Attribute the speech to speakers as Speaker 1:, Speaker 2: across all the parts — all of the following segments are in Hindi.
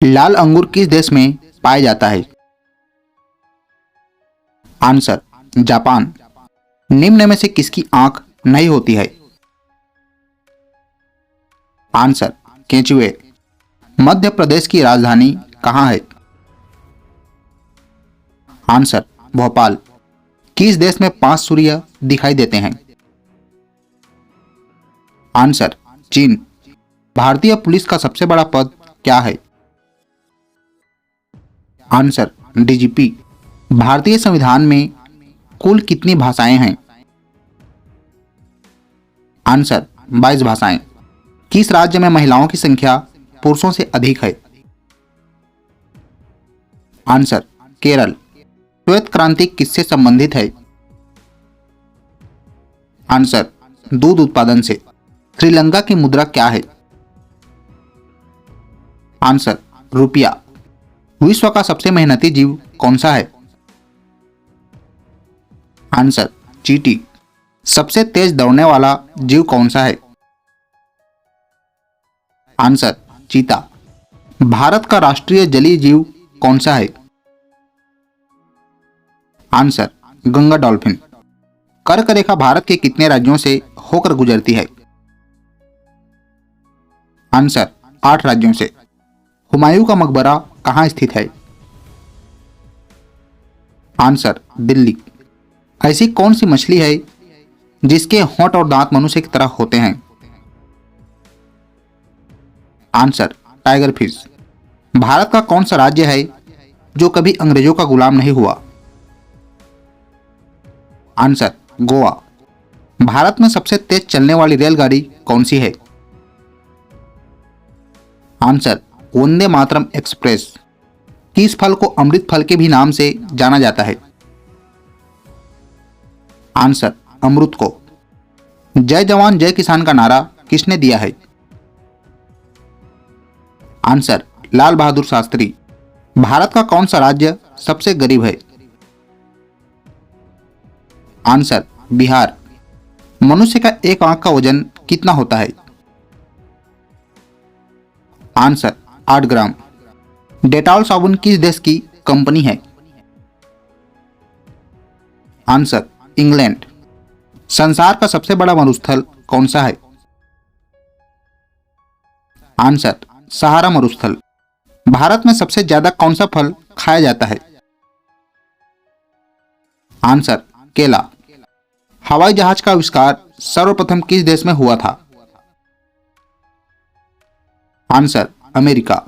Speaker 1: लाल अंगूर किस देश में पाया जाता है? Answer Japan. निम्न में से किसकी आंख नहीं होती है? आंसर केंचुए। मध्य प्रदेश की राजधानी कहाँ है? आंसर भोपाल। किस देश में 5 सूर्य दिखाई देते हैं? आंसर चीन। भारतीय पुलिस का सबसे बड़ा पद क्या है? Answer DGP. भारतीय संविधान में कुल कितनी भाषाएं हैं? आंसर 22 भाषाएं। किस राज्य में महिलाओं की संख्या पुरुषों से अधिक है? आंसर केरल। श्वेत क्रांति किससे संबंधित है? आंसर दूध उत्पादन से। श्रीलंका की मुद्रा क्या है? आंसर रुपया। विश्व का सबसे मेहनती जीव कौन सा है? आंसर चींटी। सबसे तेज दौड़ने वाला जीव कौन सा है? आंसर चीता। भारत का राष्ट्रीय जलीय जीव कौन सा है? Answer Ganga dolphin. कर्क रेखा भारत के कितने राज्यों से होकर गुजरती है? आंसर 8 राज्यों से। हुमायूं का मकबरा कहाँ स्थित है? आंसर दिल्ली। ऐसी कौन सी मछली है जिसके होंठ और दांत मनुष्य की तरह होते हैं? Answer tiger fish. भारत का कौन सा राज्य है जो कभी अंग्रेजों का गुलाम नहीं हुआ? आंसर गोवा। भारत में सबसे तेज चलने वाली रेलगाड़ी कौन सी है? Answer Vande Mataram express. किस फल को अमृत फल के भी नाम से जाना जाता है? आंसर अमरूद को। जय जवान जय किसान का नारा किसने दिया है? आंसर लाल बहादुर शास्त्री। भारत का कौन सा राज्य सबसे गरीब है? आंसर बिहार। मनुष्य का एक आंख का वजन कितना होता है? आंसर 8 ग्राम। डेटॉल साबुन किस देश की कंपनी है? Answer England. संसार का सबसे बड़ा मरुस्थल कौन सा है? आंसर सहारा मरुस्थल। भारत में सबसे ज्यादा कौन सा फल खाया जाता है? आंसर केला। हवाई जहाज का आविष्कार सर्वप्रथम किस देश में हुआ था? Answer America.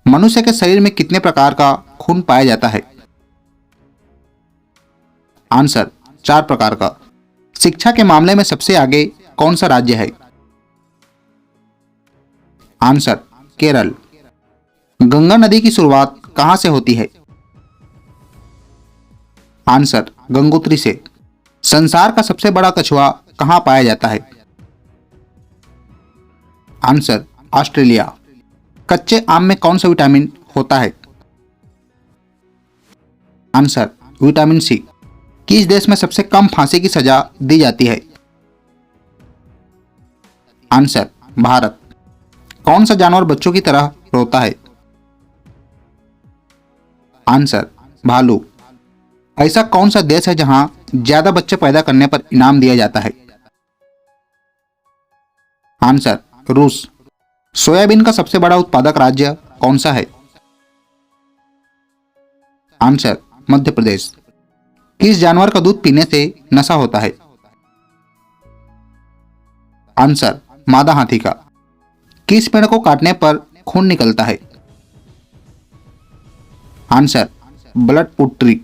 Speaker 1: मनुष्य के शरीर में कितने प्रकार का खून पाया जाता है? आंसर 4 प्रकार का। शिक्षा के मामले में सबसे आगे कौन सा राज्य है? आंसर केरल। गंगा नदी की शुरुआत कहां से होती है? आंसर गंगोत्री से। संसार का सबसे बड़ा कछुआ कहां पाया जाता है? Answer Australia. कच्चे आम में कौन सा विटामिन होता है? Answer vitamin C. किस देश में सबसे कम फांसी की सजा दी जाती है? आंसर भारत। कौन सा जानवर बच्चों की तरह रोता है? आंसर भालू। ऐसा कौन सा देश है जहां ज्यादा बच्चे पैदा करने पर इनाम दिया जाता है? आंसर रूस। सोयाबीन का सबसे बड़ा उत्पादक राज्य कौन सा है? आंसर मध्य प्रदेश। किस जानवर का दूध पीने से नशा होता है? आंसर मादा हाथी का। किस पेड़ को काटने पर खून निकलता है? Answer ब्लडवुड tree.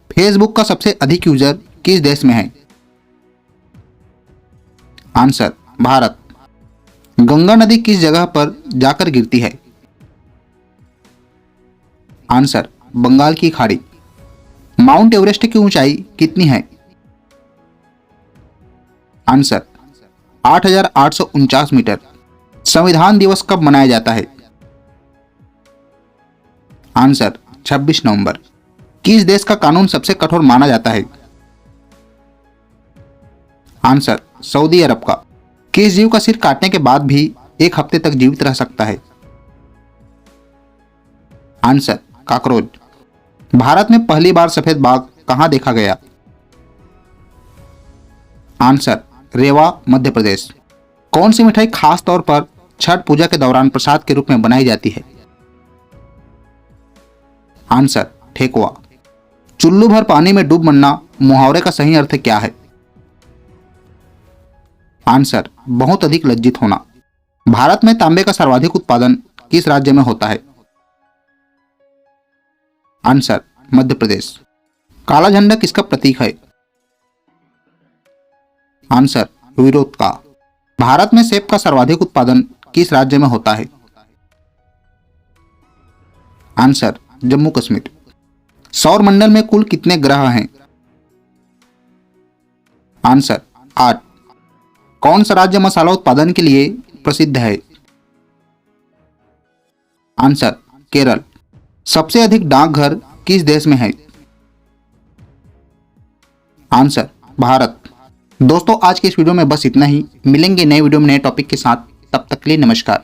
Speaker 1: फेसबुक का सबसे अधिक यूजर किस देश में है? आंसर भारत। गंगा नदी किस जगह पर जाकर गिरती है? आंसर बंगाल की खाड़ी। माउंट एवरेस्ट की ऊंचाई कितनी है? Answer 8,849 metre. संविधान दिवस कब मनाया जाता है? आंसर 26 नवंबर। किस देश का कानून सबसे कठोर माना जाता है? आंसर सऊदी अरब का। किस जीव का सिर काटने के बाद भी 1 हफ्ते तक जीवित रह सकता है? Answer cockroach. भारत में पहली बार सफेद बाघ कहां देखा गया? आंसर रेवा, मध्य प्रदेश। कौन सी मिठाई खास तौर पर छठ पूजा के दौरान प्रसाद के रूप में बनाई जाती है? आंसर ठेकुआ। चुल्लू भर पानी में डूब मरना मुहावरे का सही अर्थ क्या है? आंसर बहुत अधिक लज्जित होना। भारत में तांबे का सर्वाधिक उत्पादन किस राज्य में होता है? आंसर मध्य प्रदेश। काला झंडा किसका प्रतीक है? आंसर विरोध का। भारत में सेब का सर्वाधिक उत्पादन किस राज्य में होता है? आंसर जम्मू कश्मीर। सौर मंडल में कुल कितने ग्रह हैं? आंसर 8। कौन सा राज्य मसाला उत्पादन के लिए प्रसिद्ध है? आंसर केरल। सबसे अधिक डाकघर किस देश में है? आंसर भारत। दोस्तों आज के इस वीडियो में बस इतना ही। मिलेंगे नए वीडियो में नए टॉपिक के साथ। तब तक के लिए नमस्कार।